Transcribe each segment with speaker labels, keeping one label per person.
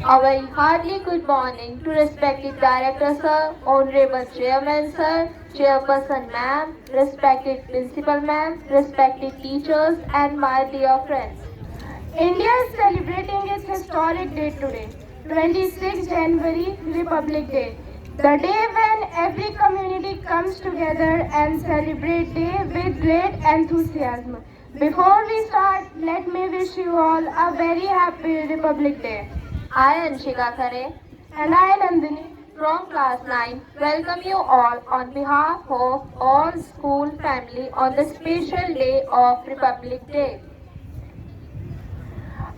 Speaker 1: A very hearty good morning to respected Director Sir, Honorable Chairman Sir, Chairperson Ma'am, respected Principal Ma'am, respected teachers and my dear friends.
Speaker 2: India is celebrating its historic day today, 26 January, Republic Day. The day when every community comes together and celebrate day with great enthusiasm. Before we start, let me wish you all a very happy Republic Day.
Speaker 1: I, Anshika Khare,
Speaker 2: And I, Nandini.
Speaker 1: from class 9, welcome you all on behalf of all school family on the special day of Republic Day.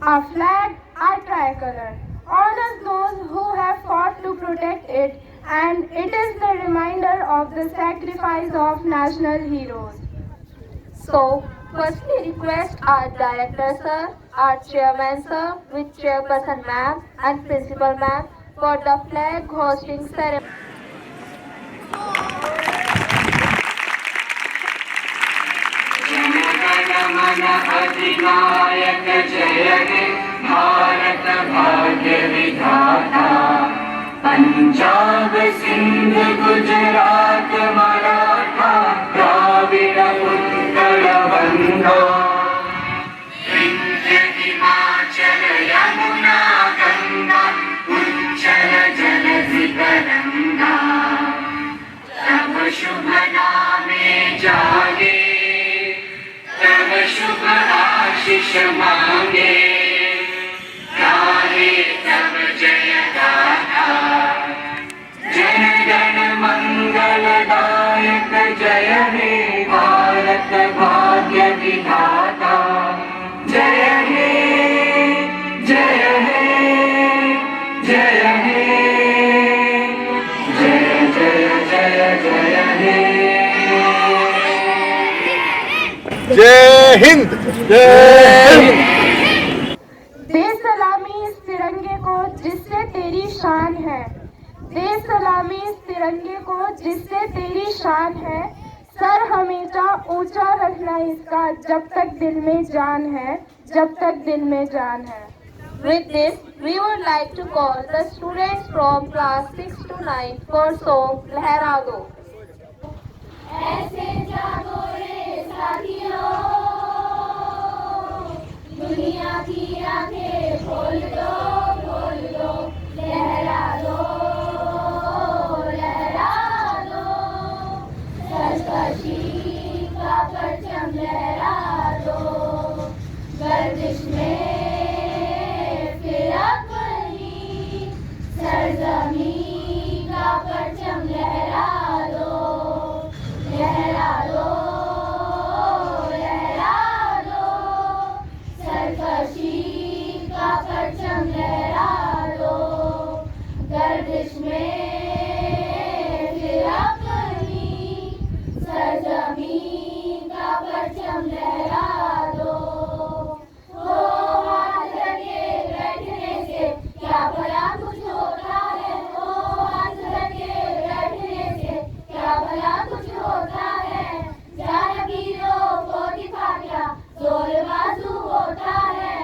Speaker 2: Our flag, our tricolor, honors those who have fought to protect it, and it is the reminder of the sacrifice of national heroes.
Speaker 1: So, firstly request our Director Sir, our Chairman Sir, with Chairperson Ma'am and Principal Ma'am for the flag hosting ceremony.
Speaker 3: Jana Gana Mana अधिनायक जय हे भारत भाग्य विधाता पंजाब सिंध गुजरात मराठा द्राविड उत्कल बंगा विंध्य हिमाचल यमुना गंगा उच्चल जलधि तरंगा तब शुभ नामे जागे तब शुभ आशीष मांगे गाहे तब जय गाथा जन गण मंगलदायक जय हे भारत भाग्य विधाता जय हे जय हे जय हे जय जय जय जय हे
Speaker 4: जय हिंद। जय हिंद।
Speaker 2: दे सलामी इस तिरंगे को जिससे तेरी शान है। दे सलामी इस तिरंगे को जिससे तेरी शान है। सर हमेशा ऊंचा रखना इसका जब तक दिल में जान है, जब तक दिल में जान है।
Speaker 1: With this, we would like to call the students from class 6 to 9 for song Lehra Do.
Speaker 5: ऐसे जागो रे साथियों, दुनिया की आंखें खोल दो, लहरा दो, सरकशी का परचम लहरा दो, गर्दिश में फिर अपनी सरजमी का परचम लहरा दो, सरकशी का परचम लहरा दो, गर्दिश में फिर अपनी सरजमीं का परचम लहरा दो। हो हाथ लगे बैठने से क्या भला कुछ होता है, हो हाथ लगे बैठने से क्या भला कुछ होता है, जागीरों को दिखा क्या जोर बाजू होता है,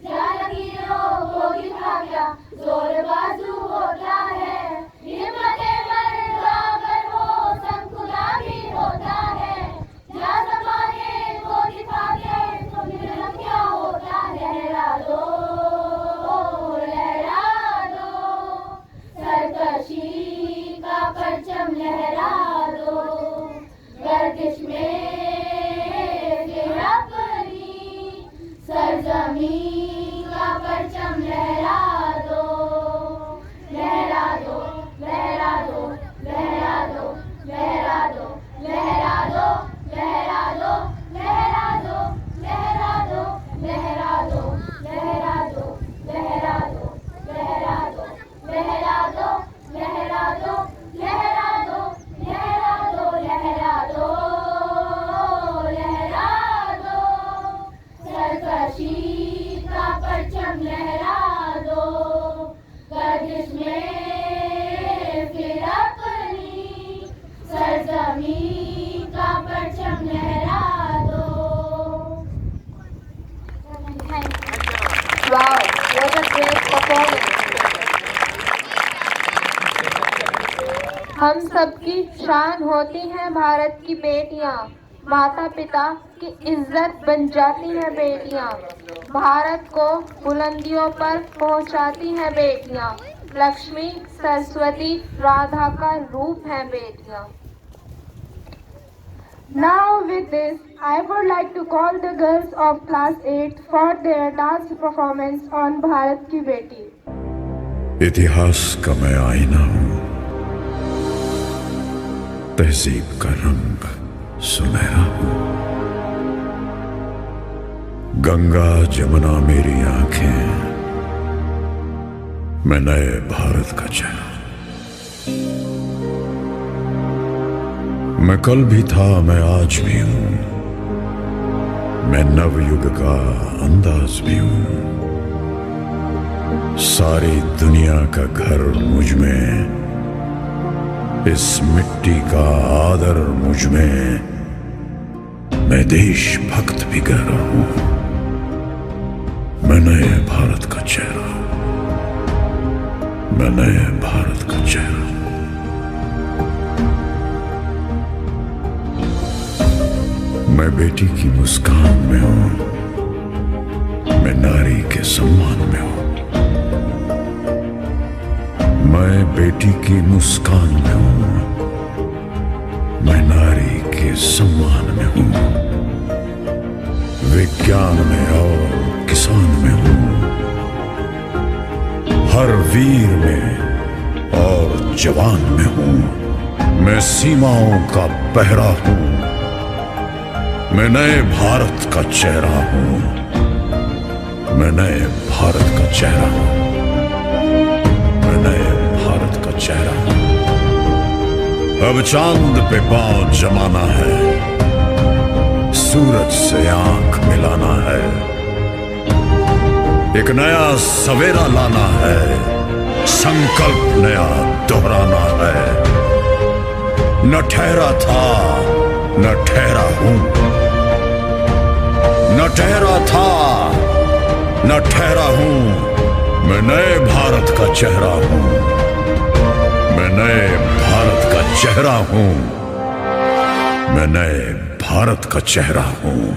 Speaker 5: जागीरों को दिखा क्या जोर बाजू होता है, हिम्मते मर्दा पर वो सब खुदा भी होता है, जा जमाने को दिखा के तो मिलन क्या होता है, लहरा दो, सरकशी का परचम लहरा दो, गर्दिश में फिर अपनी सरजमीं का परचम लहरा दो, लहरा दो, लहरा दो, लहरा दो, लहरा दो, लहरा दो, लहरा दो, लहरा दो, लहरा दो, लहरा दो, लहरा दो, लहरा दो, लहरा दो, लहरा दो, लहरा दो, लहरा दो, लहरा दो, लहरा दो, लहरा दो, सरकशी का परचम लहरा दो, गर्दिश में फिर अपनी सरजमीं का परचम लहरा दो।
Speaker 1: Wow, what a great performance. हम सबकी शान होती हैं भारत की बेटियां, माता पिता की इज्जत बन जाती हैं बेटियां, भारत को बुलंदियों पर पहुंचाती हैं बेटियां, लक्ष्मी सरस्वती राधा का रूप हैं बेटियां।
Speaker 2: Now with this, I would like to call the girls of class 8 for their dance performance on Bharat Ki Beti.
Speaker 6: इतिहास का मैं आईना हूं, तहजीब का रंग सुनहरा हूं, गंगा जमुना मेरी आंखें, मैं नए भारत का चेहरा। मैं कल भी था, मैं आज भी हूं, मैं नवयुग का अंदाज भी हूं, सारी दुनिया का घर मुझ में, इस मिट्टी का आदर मुझ में, मैं देशभक्त भी गहरा हूं, मैं नए भारत का चेहरा, मैं नए भारत का चेहरा। मैं बेटी की मुस्कान में हूं, मैं नारी के सम्मान में हूं, मैं बेटी की मुस्कान में हूं, मैं नारी के सम्मान में हूं, विज्ञान में और किसान में हूं, हर वीर में और जवान में हूं, मैं सीमाओं का पहरा हूं, मैं नए भारत का चेहरा हूं, मैं नए भारत का चेहरा हूं, मैं नए भारत का चेहरा हूं। अब चांद पे पांव जमाना है, सूरज से आंख मिलाना है, एक नया सवेरा लाना है, संकल्प नया दोहराना है। न ठहरा था न ठहरा हूं, न ठहरा था न ठहरा हूं, मैं नए भारत का चेहरा हूं, मैं नए भारत का चेहरा हूं, मैं नए भारत का चेहरा हूं।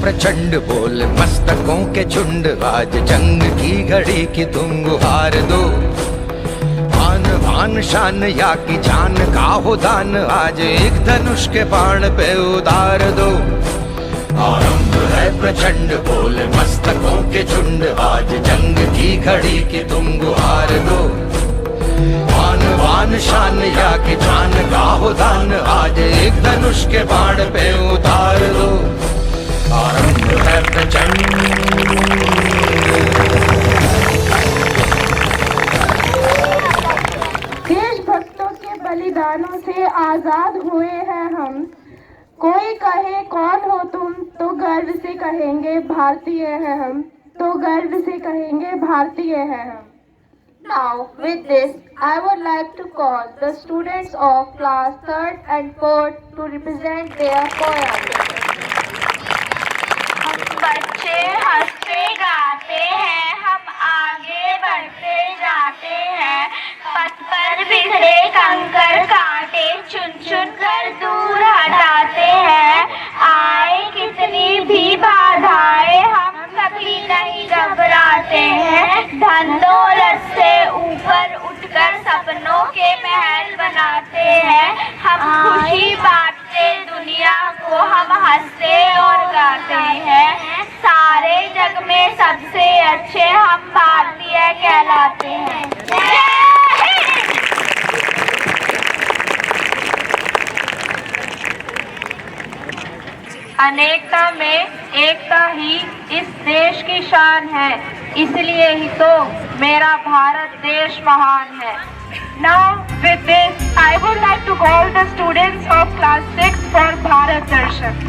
Speaker 7: प्रचंड बोल मस्तकों के झुंड, आज जंग की घड़ी की तुम गुहार दो, आन भान शान या की जान का हो दान, आज एक धनुष के बाण पे उतार दो। आरंभ है प्रचंड बोल मस्तकों के झुंड, आज जंग की घड़ी की तुम गुहार दो, आन भान शान या की जान का हो दान, आज एक धनुष के बाण पे उतार दो। आरंभ है प्रचंड।
Speaker 2: देशभक्तों के बलिदानों से आजाद हुए हैं हम, कोई कहे कौन हो तुम तो गर्व से कहेंगे भारतीय हैं हम, तो गर्व से कहेंगे भारतीय हैं हम।
Speaker 1: Now, with this, I would like to call the students of class 3rd and 4th to represent their poem.
Speaker 5: बच्चे हंसते गाते हैं, हम आगे बढ़ते जाते हैं, पथ पर बिखरे कंकड़ कांटे चुन चुन कर दूर हटाते हैं, आए कितनी भी बाधाएं हम कभी नहीं घबराते हैं, धन दौलत से ऊपर उठकर सपनों के महल बनाते हैं, हम खुशी बांटते दुनिया को, हम हंसते और गाते हैं, सारे जग में सबसे अच्छे हम भारतीय कहलाते हैं। अनेकता में एकता ही इस देश की शान है, इसलिए ही तो मेरा भारत देश महान है।
Speaker 2: Now with this, I would like to call the students of class 6 for Bharat Darshan.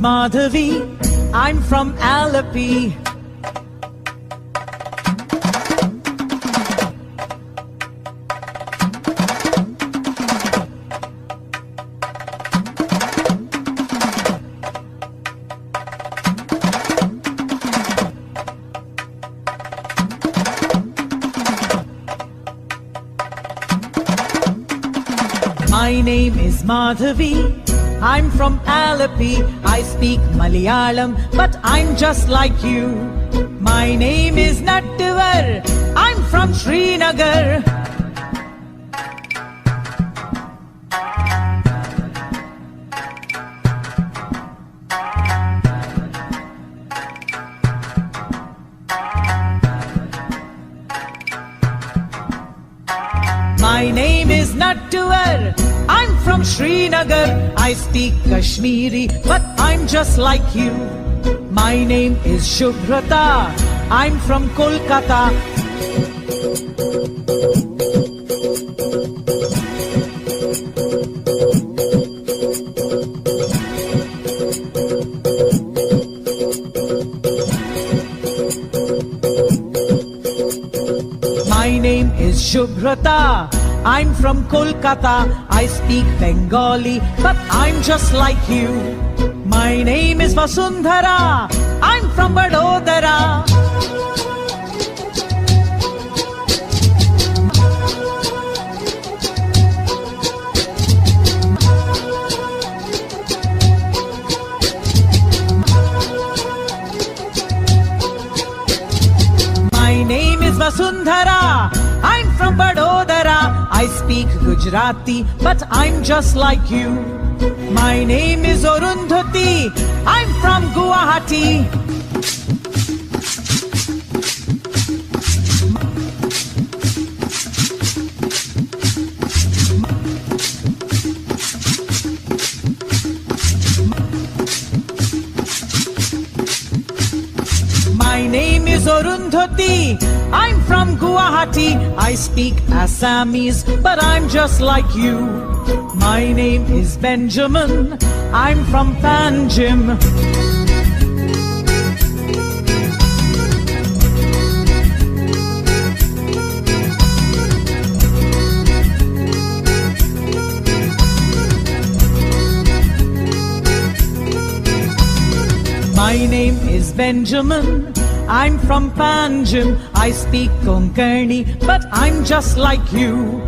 Speaker 8: Madhavi. I'm from Alleppey. My name is Madhavi. I'm from Alleppey. I speak Malayalam, but I'm just like you. My name is Nattuvar. I'm from Srinagar. My name is Nattuvar. I'm from Srinagar. I speak Kashmiri, but I'm just like you. My name is Shubhrata. I'm from Kolkata. My name is Shubhrata. I'm from Kolkata. I speak Bengali, but I'm just like you. My name is Vasundhara. I'm from Vadodara. My name is Vasundhara. I'm from Vadodara. I speak Gujarati, but I'm just like you. My name is Arundhati. I'm from Guwahati. My name is Arundhati. I'm from Guwahati. I speak Assamese, but I'm just like you. My name is Benjamin. I'm from Panjim. My name is Benjamin. I'm from Panjim. I speak Konkani, but I'm just like you.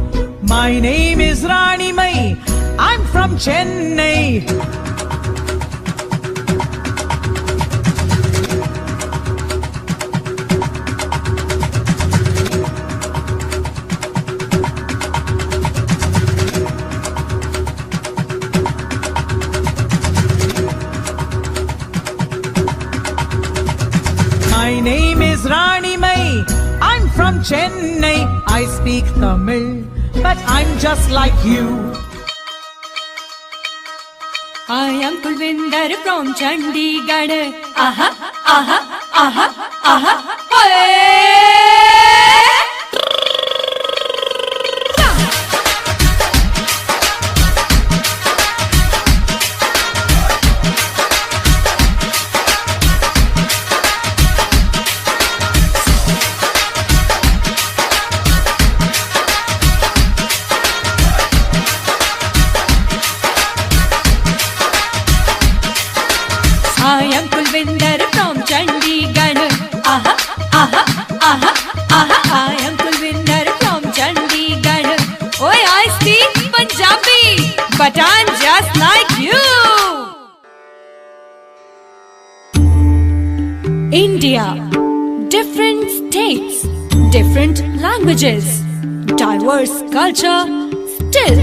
Speaker 8: My name is Rani Mai. I'm from Chennai. My name is Rani Mai. I'm from Chennai. I speak Tamil, but I'm just like you.
Speaker 9: I am Kulvinder from Chandigarh. Aha, aha, aha, aha. Hey! I am Kulvinder from Chandigarh. Aha, aha, aha, aha. I am Kulvinder from Chandigarh. Oh, I speak Punjabi, but I'm just like you. India, different states, different languages, diverse culture, still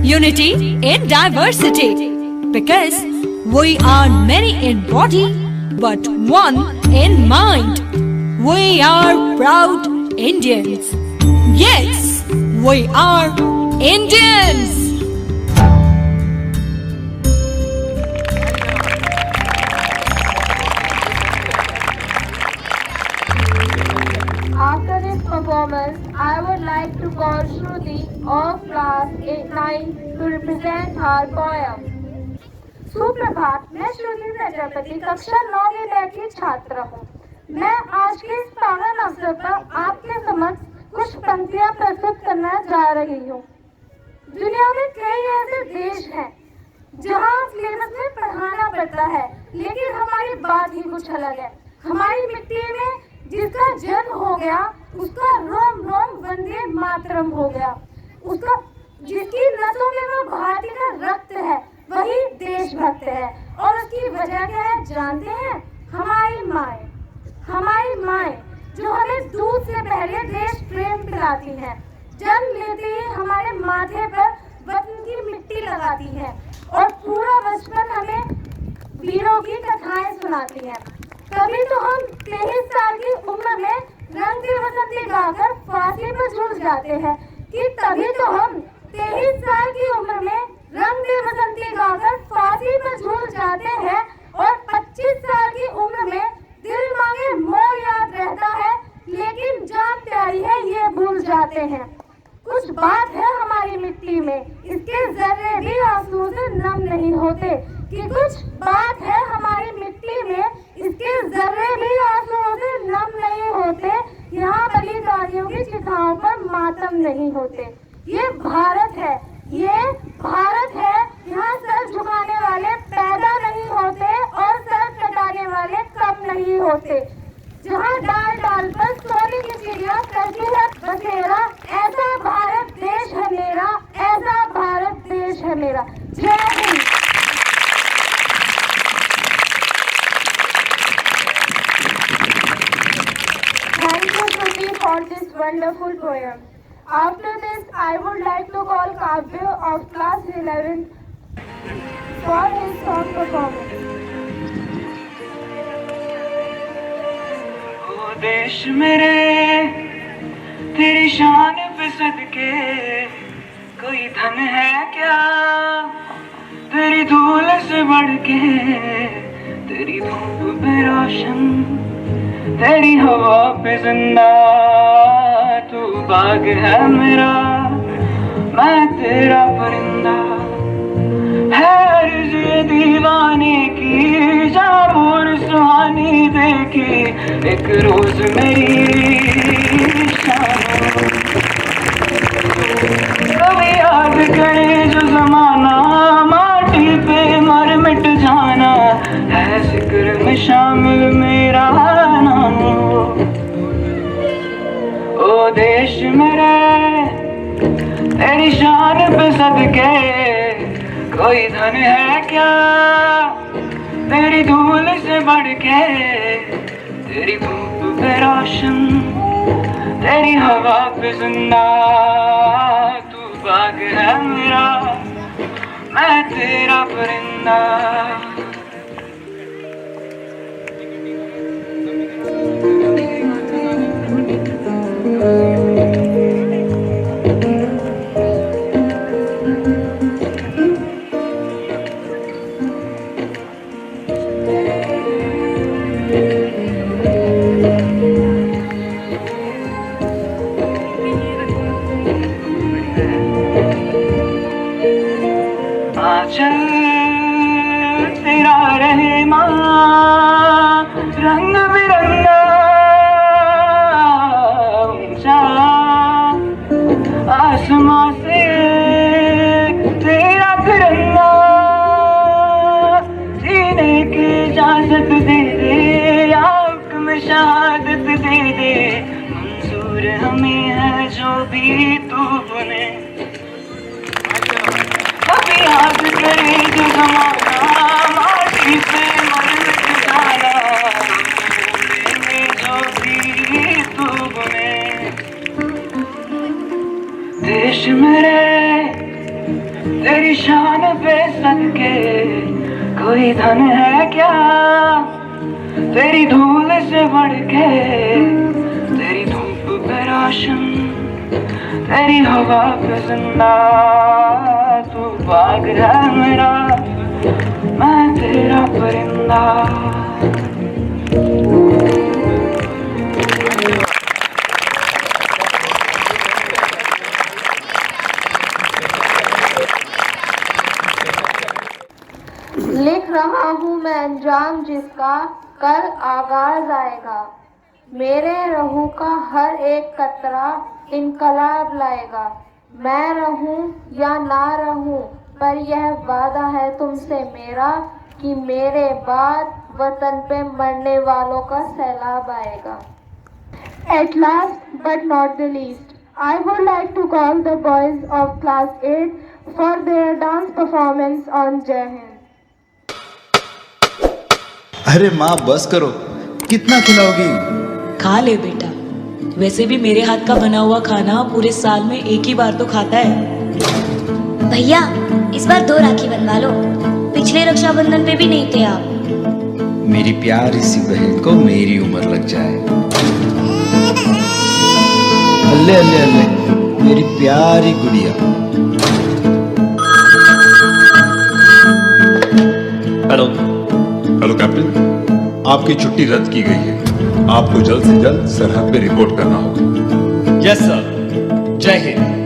Speaker 9: unity in diversity. Because we are many in body, but one in mind. We are proud Indians. Yes, we are Indians.
Speaker 1: After this performance, I would like to call Shruti of class 9 to represent her poem.
Speaker 2: सुप्रभात, मैं श्रुति प्रजापति कक्षा 9वीं ब की छात्रा हूँ। मैं आज के इस पावन अवसर पर आपके समक्ष कुछ पंक्तियाँ प्रस्तुत करना जा रही हूँ। दुनिया में कई ऐसे देश हैं जहाँ सिलेबस में पढ़ाना पड़ता है, लेकिन हमारी बात ही कुछ अलग है। हमारी मिट्टी में जिसका जन्म हो गया उसका रोम रोम वंदे मातरम हो गया। उसका जिसकी नसों में वो भारतीय का रक्त है वही देशभक्त है। और उसकी वजह क्या है जानते हैं? हमारी माएँ जो हमें दूध से पहले देश प्रेम पिलाती हैं, जन्म लेते ही हमारे माथे पर वतन की मिट्टी लगाती हैं और पूरा बचपन हमें वीरों की कथाएं सुनाती हैं। तभी तो हम 23 साल की उम्र में रंग की बसंती गाकर फांसी पर झूल जाते हैं कि तभी तो हम 23 साल की उम्र में रंग दे बसंती गाकर फांसी पर झूल जाते हैं और 25 साल की उम्र में दिल मांगे मोर याद रहता है, लेकिन जान प्यारी है ये भूल जाते हैं। कुछ बात है हमारी मिट्टी में, इसके जर्रे भी आंसू से नम नहीं होते। कि कुछ बात है हमारी मिट्टी में, इसके जर्रे भी आंसू से नम नहीं होते। यहाँ बलिदानियों की चिताओं पर मातम नहीं होते। ये भारत है, यहाँ सर झुकाने वाले पैदा नहीं होते और सर कटाने वाले कम नहीं होते। जहाँ डाल डाल पर सोने की चिड़िया करती है बसेरा, ऐसा भारत देश है मेरा, ऐसा भारत देश है मेरा। जय Hind. Thank you, Shruti, for this wonderful poem. After this, I would like to call Kavya of class 11 for his song performance.
Speaker 3: ओ देश मेरे तेरी शान पे सदके कोई धन है क्या तेरी धूल से बढ़ के, तेरी धूप पे रोशन तेरी हवा पे जिंदा, तू बाग है मेरा मैं तेरा परिंदा। है अर्ज़ ये दीवाने की जाबूर सुहानी देखी एक रोज मेरी शाम। कभी याद करे जो जमाना माटी पे मर मिट जाना, है जिक्र में शामिल मेरा नाम। ओ देश मेरे तेरी शान पे सदके कोई धन है क्या तेरी धूल से बढ़ के, तेरी धूप पे रोशन तेरी हवा पे जिंदा, तू बाग है मेरा मैं तेरा परिंदा। चल तेरा रहमा रंग बिरंगा ऊंचा आसमां से तेरा तिरंगा, जीने की इजाजत दे दे आँख में शहादत दे दे, मंजूर हमें है जो भी तू बने। कभी याद करे जो जमाना माटी से मर मिट जाना, में जो भी तू बने। देश मेरे तेरी शान पे सदके कोई धन है क्या तेरी धूल से बढ़ के, तेरी धूप पे रोशन तेरी हवा पे जिंदा, तू बाग है मेरा मैं तेरा परिंदा।
Speaker 1: अंजाम जिसका कल आगाज आएगा। मेरे रहू का हर एक कतरा इनकलाब लाएगा। मैं रहूं या ना रहूं, पर यह वादा है तुमसे मेरा कि मेरे बाद वतन पे मरने वालों का सैलाब आएगा।
Speaker 2: At last, but not the least, I would like to call the boys of class 8 for their dance performance on Jai Hind.
Speaker 10: अरे माँ बस करो, कितना खिलाओगी?
Speaker 11: खा ले बेटा, वैसे भी मेरे हाथ का बना हुआ खाना पूरे साल में एक ही बार तो खाता है।
Speaker 5: भैया इस बार 2 राखी बनवा लो, पिछले रक्षाबंधन पे भी नहीं थे आप।
Speaker 10: मेरी प्यारी सी बहन को मेरी उम्र लग जाए। अल्ले अल्ले अल्ले, मेरी प्यारी गुड़िया।
Speaker 4: हेलो हेलो कैप्टन, आपकी छुट्टी रद्द की गई है। आपको जल्द से जल्द सरहद पे रिपोर्ट करना होगा।
Speaker 12: यस सर, जय हिंद।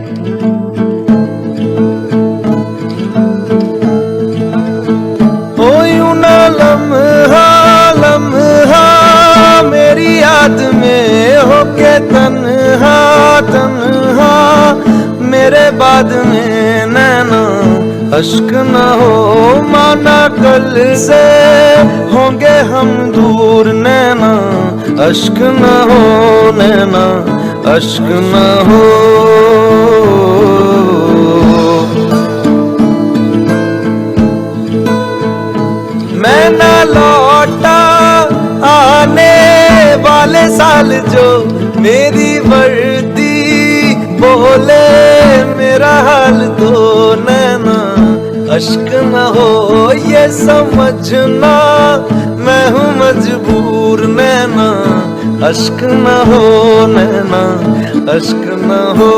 Speaker 3: लम्हा मेरी याद में होके तन्हा तन्हा, मेरे बाद में नैना अश्क न हो, माना कल से होंगे हम दूर, नैना अश्क न हो, नैना अश्क न हो। मैं न लौटा आने वाले साल जो मेरी वर्दी बोले मेरा हाल तो, नैना अश्क न हो ये समझना मैं हूँ मजबूर, नैना अश्क न हो, नैना अश्क न हो।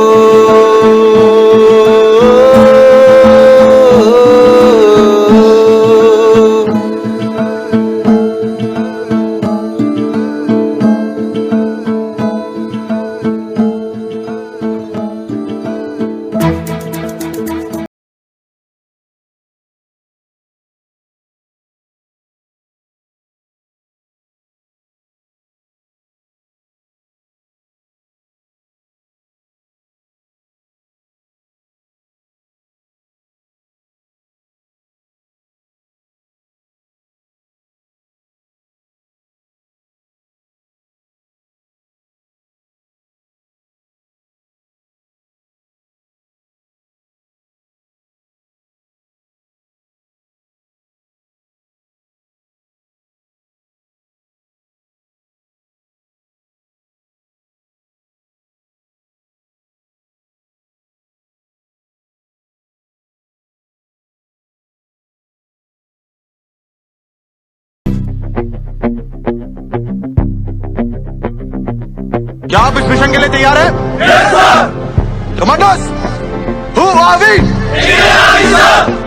Speaker 4: क्या आप इस मिशन के लिए तैयार हैं? Yes sir. Commanders, who are we?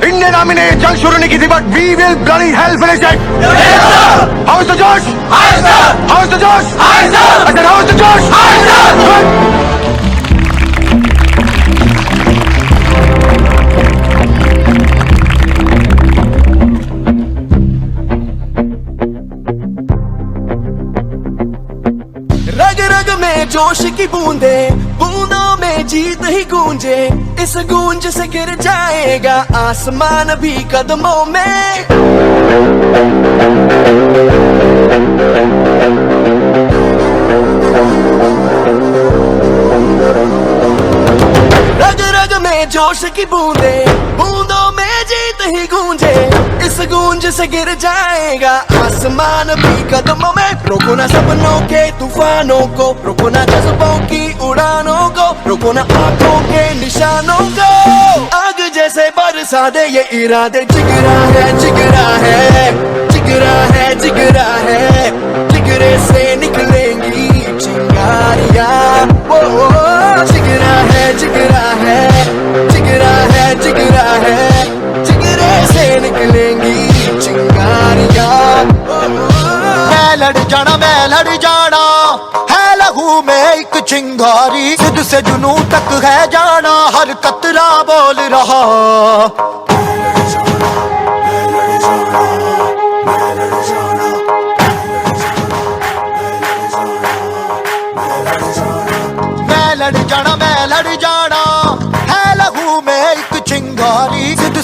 Speaker 4: Indian army ने जंग शुरू नहीं की थी, but we will bloody hell finish it. Yes sir. How is the जोश? High sir. How is the जोश? High sir. I said how is the जोश? High sir.
Speaker 3: रग रग में जोश की बूंदे, बूंदों में जीत ही गूंजे, इस गूंज से गिर जाएगा आसमान भी कदमों में। रग रग में जोश की बूंदे, बूंदों में जीत ही गूंजे, इस गूंज से गिर जाएगा आसमान भी कदमों में। रोको ना सपनों के तूफानों को, रोको ना जज्बों की उड़ानों को, रोको ना आंखों के निशानों को। आग जैसे बरसा दे ये इरादे, जिगरा है जिगरा है जिगरा है जिगरा है, जिगरे से निकलेंगी चिंगारियां। वो जिगरा है जिगरा है जिगरा है जिगरा है, जिगरे से निकलेंगी चिंगारियां।
Speaker 13: मैं लड़ जाना है लहू में एक चिंगारी, जिद से जुनू तक है जाना, हर कतरा बोल रहा।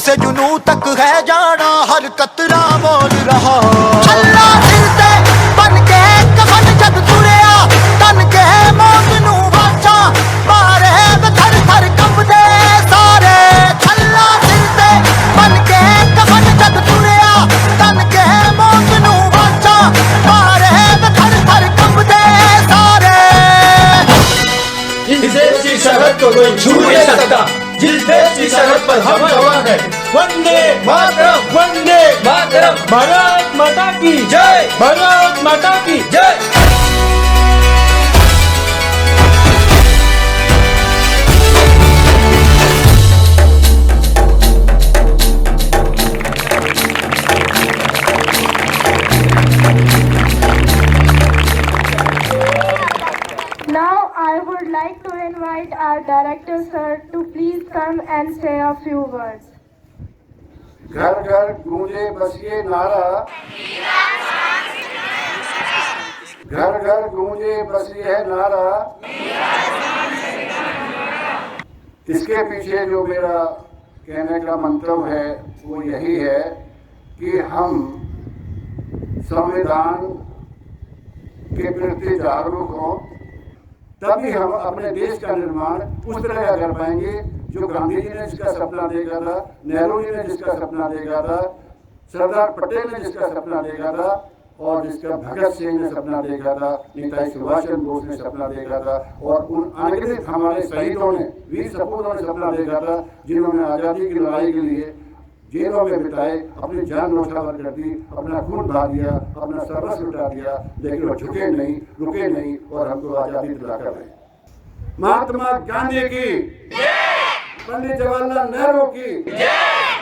Speaker 13: से जुनू तक है जाना, हर कतरा मोल रहा। अल्लाह दिल ते बन के कफन जद तुरिया, तन के मौत नू वाचा मारे थर थर कंबदे सारे। अल्लाह दिल ते बन के कफन जद तुरिया, तन के मौत नू वाचा मारे थर थर कंबदे सारे।
Speaker 12: इस देश की सरहद को कोई छू नहीं सकता, जिस देश की सरहद पर हम जवान हैं। वंदे मातरम, वंदे मातरम, भारत माता की जय, भारत माता की जय।
Speaker 2: Now I would like to invite our director sir to please come and say a few words.
Speaker 14: घर घर गूंजे बस ये नारा, घर घर गूंजे बस ये है नारा। इसके पीछे जो मेरा कहने का मंतव्य है वो यही है कि हम संविधान के प्रति जागरूक हों, तभी हम अपने देश का निर्माण उस तरह कर पाएंगे जो गांधी जी ने जिसका सपना देखा था, नेहरू जी ने जिसका सपना देखा था, सरदार पटेल ने जिसका सपना देखा था, और जिसका भगत सिंह ने सपना देखा था, नेताजी सुभाष चंद्र बोस ने सपना देखा था, और उन अनगिनत हमारे शहीदों ने, वीर सपूतों ने सपना देखा था, जिन्होंने आज़ादी की लड़ाई के लिए जेलों में बिताए, अपनी जान न्यौछावर कर दी, अपना खून बहा दिया, अपना सर्वस्व लुटा दिया, लेकिन वो झुके नहीं, रुके नहीं और हमको आज़ादी दिला कर रहे। महात्मा गांधी की, पंडित जवाहरलाल नेहरू की,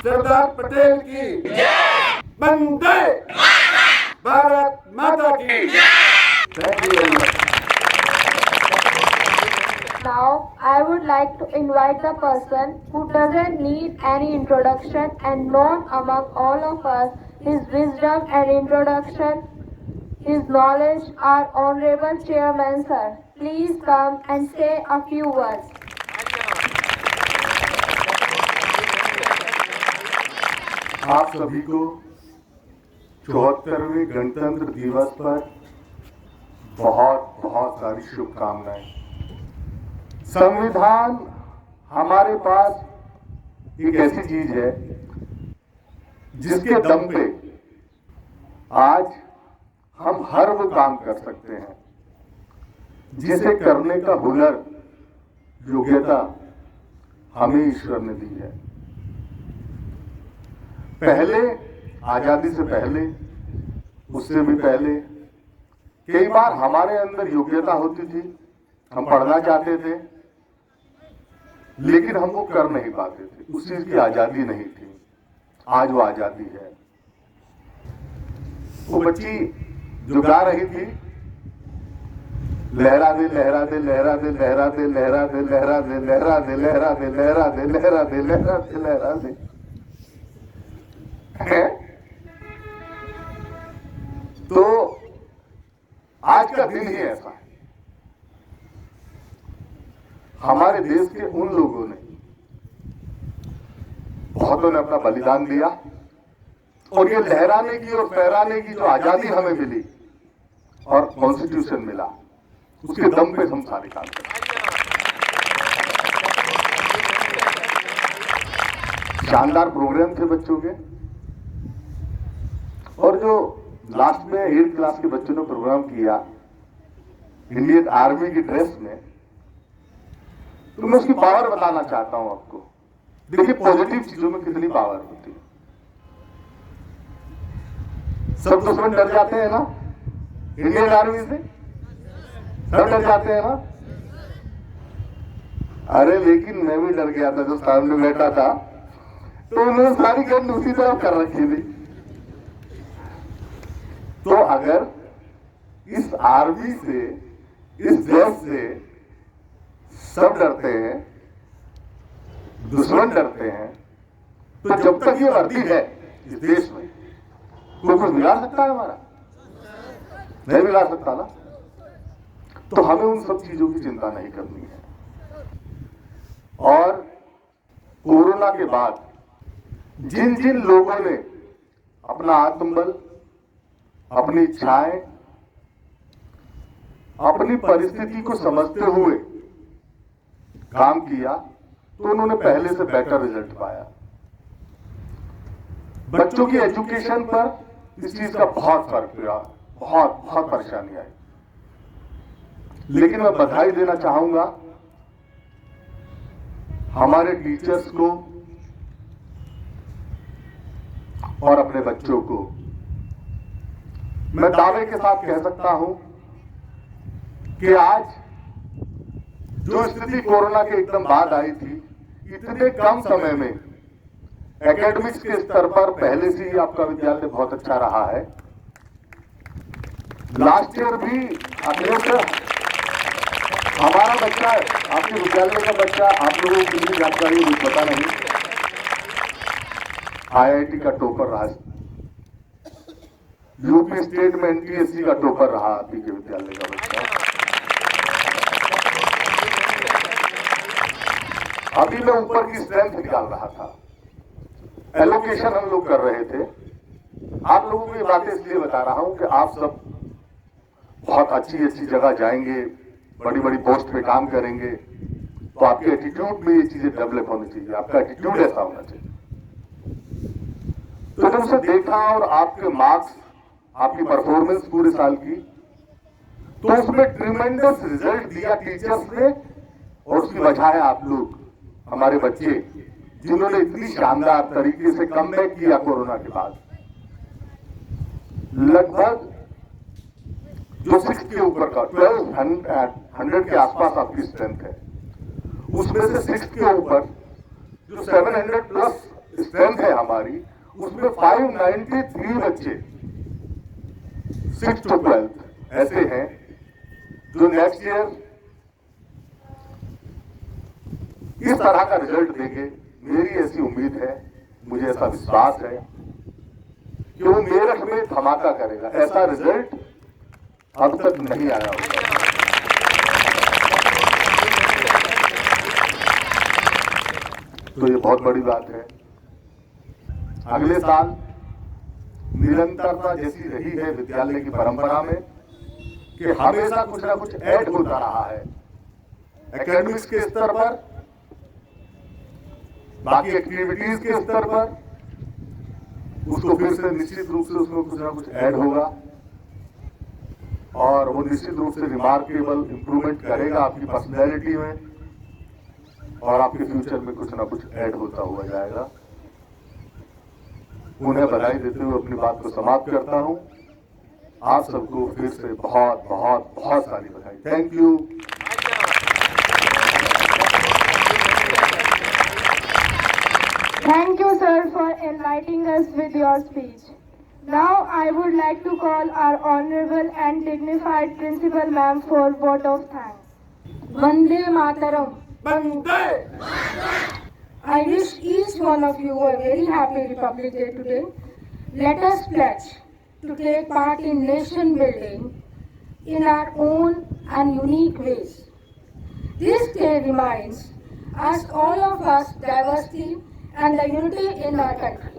Speaker 14: सरदार पटेल की, वंदे भारत माता की। Thank you very much.
Speaker 1: Now, I would like to invite the person who doesn't need any introduction and known among all of us, his wisdom and introduction, his knowledge, our Honorable Chairman Sir. Please come and say a few words.
Speaker 14: आप सभी को 74वें गणतंत्र दिवस पर बहुत बहुत सारी शुभकामनाएं। संविधान हमारे पास एक ऐसी चीज है जिसके दम पे आज हम हर वो काम कर सकते हैं जिसे करने का हुनर, योग्यता हमें ईश्वर ने दी है। पहले, आजादी से पहले, उससे भी पहले कई बार हमारे अंदर योग्यता होती थी, हम पढ़ना चाहते थे लेकिन हम वो कर नहीं पाते थे, उस चीज की आजादी नहीं थी। आज वो आजादी है। वो बच्ची जो गा रही थी, लहरा दे लहरा दे लहरा दे लहरा दे लहरा दे लहरा दे लहरा दे लहरा दे लहरा दे लहरा दे लहरा दे लहरा दे, तो आज का दिन ही ऐसा है। हमारे देश के उन लोगों ने, बहुतों ने अपना बलिदान दिया और ये लहराने की और फहराने की जो आजादी हमें मिली और कॉन्स्टिट्यूशन मिला, उसके दम पे हम सारे काम करें। शानदार प्रोग्राम थे बच्चों के, और जो लास्ट में 8th क्लास के बच्चों ने प्रोग्राम किया इंडियन आर्मी की ड्रेस में, तो मैं उसकी पावर बताना चाहता हूं आपको। देखिए पॉजिटिव चीजों में कितनी पावर होती है। सब दुश्मन डर जाते हैं ना इंडियन आर्मी से, सब डर जाते हैं ना। अरे लेकिन मैं भी डर गया था जो सामने बैठा था, तो उन्होंने सारी गन उसी तरफ कर रखी थी। तो अगर इस आर्मी से, इस देश से सब डरते हैं, दुश्मन डरते हैं, तो जब तक ये वर्दी है इस देश में, कोई कुछ मिला सकता है हमारा? नहीं मिला सकता ना। तो हमें उन सब चीजों की चिंता नहीं करनी है। और कोरोना के बाद जिन जिन लोगों ने अपना आत्मबल, अपनी इच्छाएं, अपनी परिस्थिति को समझते हुए काम किया तो उन्होंने पहले से बेटर रिजल्ट पाया। बच्चों की एजुकेशन पर इस चीज का बहुत फर्क पड़ा, बहुत बहुत परेशानी आई। लेकिन मैं बधाई देना चाहूंगा हमारे टीचर्स को और अपने बच्चों को। मैं दावे के साथ कह सकता हूं कि आज जो स्थिति कोरोना के एकदम बाद आई थी, इतने कम समय में एकेडमिक्स के स्तर पर पहले से ही आपका विद्यालय बहुत अच्छा रहा है। लास्ट ईयर भी अगले से हमारा बच्चा, आपके विद्यालय का बच्चा, आप लोगों को कितनी जानकारी मुझे पता नहीं, IIT का टॉपर रहा, यूपी स्टेट में NTSC का टॉपर रहा आपके विद्यालय का बच्चा। अभी मैं ऊपर की स्ट्रेंथ निकाल रहा था, एलोकेशन हम लोग कर रहे थे। आप लोगों को ये बातें इसलिए बता रहा हूं कि आप सब बहुत अच्छी अच्छी जगह जाएंगे, बड़ी बड़ी पोस्ट पे काम करेंगे, तो आपके एटीट्यूड में ये चीजें डेवलप होनी चाहिए, आपका एटीट्यूड ऐसा होना चाहिए। तो जब उसे देखा और आपके मार्क्स, आपकी परफॉर्मेंस पूरे साल की, तो उसमें ट्रिमेंडस रिजल्ट दिया टीचर्स ने, और उसकी वजह है आप लोग, हमारे बच्चे, जिन्होंने इतनी शानदार तरीके से कमबैक किया कोरोना के बाद। लगभग जो 6 के ऊपर का 1200 के आसपास आपकी स्ट्रेंथ है, उसमें से 6 के ऊपर जो 700 प्लस स्ट्रेंथ है हमारी, उसमें 593 बच्चे 6 to 12 ऐसे हैं जो नेक्स्ट ईयर इस तरह का रिजल्ट देंगे। मेरी ऐसी उम्मीद है, मुझे ऐसा विश्वास है कि वो मेरठ में धमाका करेगा। ऐसा रिजल्ट अब तक नहीं आया होगा। तो ये बहुत बड़ी बात है। अगले साल निरंतरता जैसी रही है विद्यालय की परंपरा में कि हमेशा कुछ ना कुछ ऐड होता रहा है एकेडमिक्स के स्तर पर, बाकी एक्टिविटीज के स्तर पर, उसको फिर से निश्चित रूप से उसमें कुछ ना कुछ ऐड होगा और वो निश्चित रूप से रिमार्केबल इंप्रूवमेंट करेगा आपकी पर्सनैलिटी में और आपके फ्यूचर में कुछ ना कुछ ऐड होता हुआ जाएगा। उन्हें बधाई देते हुए अपनी बात को समाप्त करता हूं। आप सबको फिर से बहुत बहुत बहुत सारी बधाई। Thank you.
Speaker 2: Thank you, sir, for enlightening us with your speech. Now, I would like to call our honorable and dignified principal ma'am for vote of thanks. Vande Mataram. Vande. I wish each one of you a very happy Republic Day today. Let us pledge to take part in nation building in our own and unique ways. This day reminds us, all of us, diversity and the unity in our country.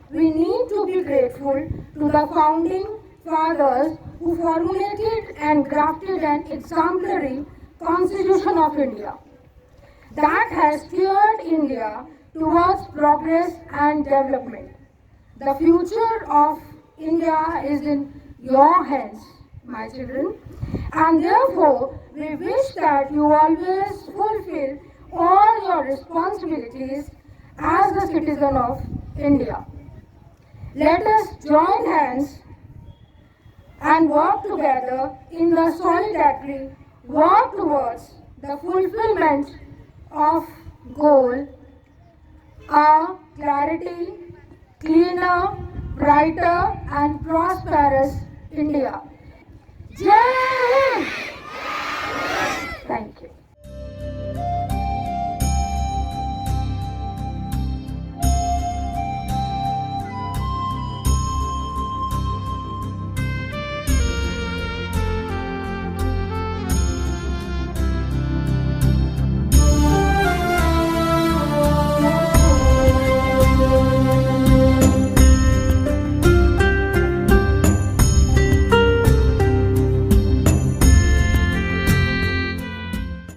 Speaker 2: We need to be grateful to the founding fathers who formulated and drafted an exemplary Constitution of India that has steered India towards progress and development. The future of India is in your hands, my children, and therefore we wish that you always fulfill all your responsibilities as a citizen of India. Let us join hands and work together in the solidarity, work towards the fulfillment of goal, a clarity, cleaner, brighter and prosperous India. Jai